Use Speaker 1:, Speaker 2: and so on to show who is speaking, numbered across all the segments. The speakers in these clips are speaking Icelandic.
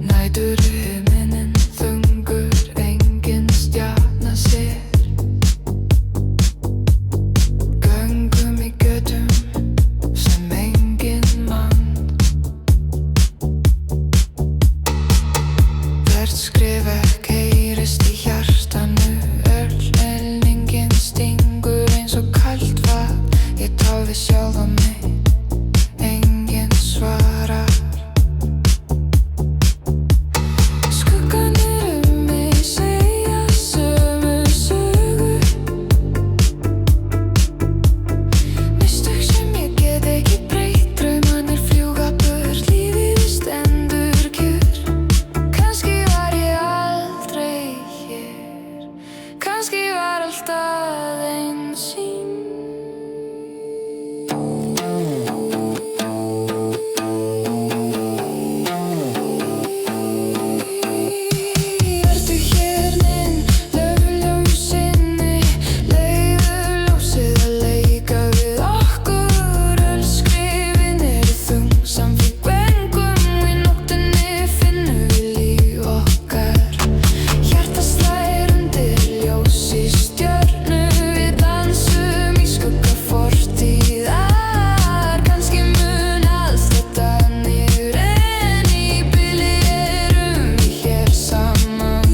Speaker 1: Næturhiminninn þungur, engin stjarna sér. Göngum í götum sem enginn mann. Hvert skrifverk heyrist í hjartanu. Öll elningin stingur eins og kalt vatn. Ég tala við sjálfa mig, enginn svarar. Kannski var allt aðeins sýn. Vertu hérnin, laufljósinni, leiðu ljósið að leika við okkur. Öll skrifin eru þung, samfík vengum. Í nóttinni finnum við líf okkar. Hjartað slær undir ljós í stjörnu. Við dansum í skugga fortíðar. Kannski mun allt þetta niður, en í bili erum við hér saman.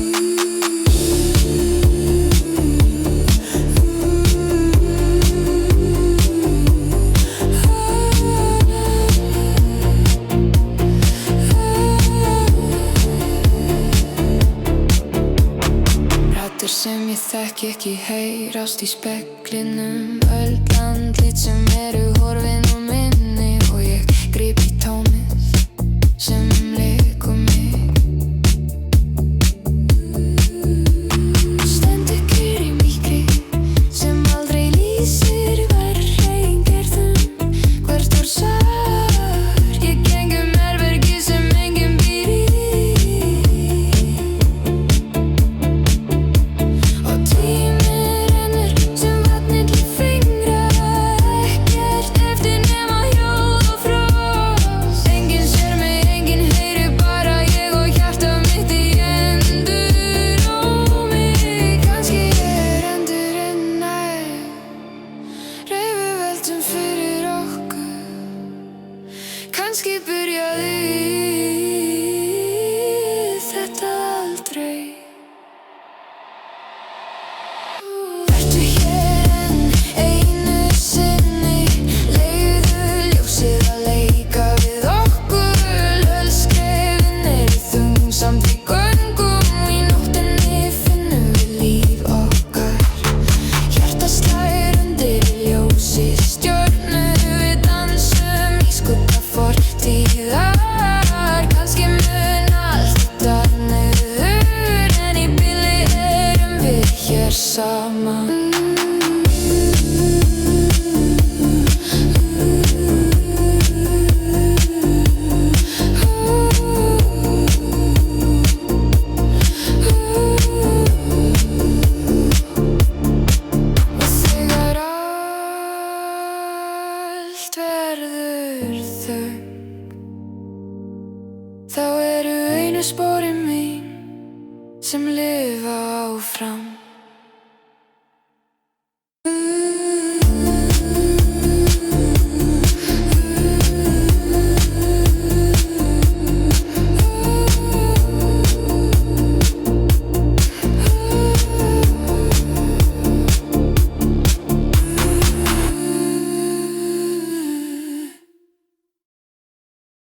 Speaker 1: Raddir sem ég þekki ekki heyrast í speglinum. Öll andlit sem eru horfin úr minni. Og ég gríp í tómið sem umlykur mig. Stend kyrr í myrkri sem aldrei lýsir. Hver hreyfing þunn, hvert orð sár. Ég geng herbergi sem enginn býr í. Og tíminn rennur sem vatn milli fingra. Ekkert eftir nema hljóð og frost. Enginn sér mig, enginn heyrir, bara ég og hjarta mitt í endurómi. Kannski endurinn nær. Reifu veltum fyrir okkur. Kannski byrjaði þetta aldrei. Vertu hér einu sinni, leiðu ljósið að leika við okkur. Öll skrefin eru þung, samt í göngum. Í nóttinni finnum við líf okkar. Hjartað slær undir ljós í stjörnu. Við dansum í skugga fortíðar. Kannski mun allt þetta niður, en í bili erum við hér saman. Og þegar allt verður þögn, þá eru einu sporin mín sem lifa áfram.